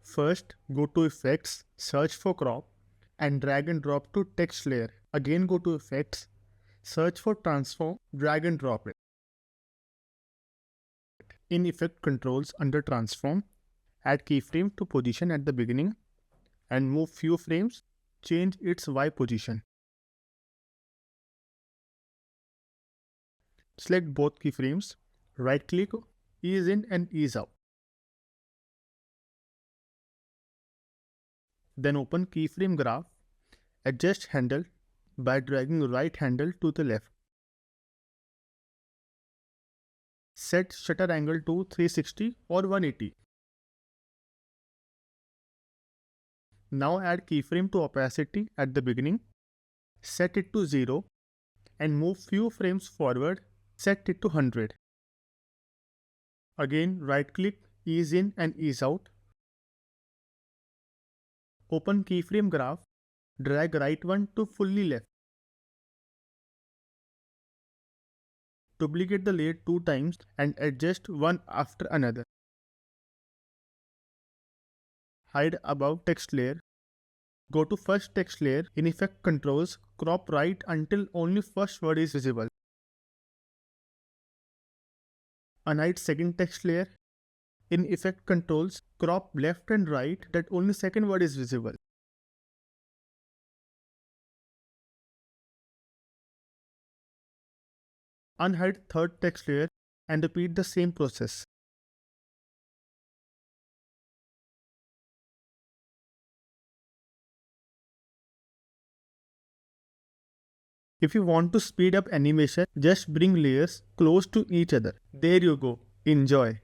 First, go to Effects, search for Crop, and drag and drop to Text layer. Again go to Effects, search for Transform, drag and drop it. In Effect Controls under Transform, add keyframe to position at the beginning and move few frames, change its Y position. Select both keyframes, right click, ease in and ease out. Then open keyframe graph, adjust handle by dragging right handle to the left. Set shutter angle to 360 or 180. Now add keyframe to opacity at the beginning, set it to 0 and move few frames forward, set it to 100. Again right click, ease in and ease out. Open keyframe graph, drag right one to fully left. Duplicate the layer 2 times and adjust one after another. Hide above text layer. Go to first text layer, in Effect Controls, crop right until only first word is visible. Unhide second text layer. In Effect Controls, crop left and right that only second word is visible. Unhide third text layer and repeat the same process. If you want to speed up animation, just bring layers close to each other. There you go. Enjoy.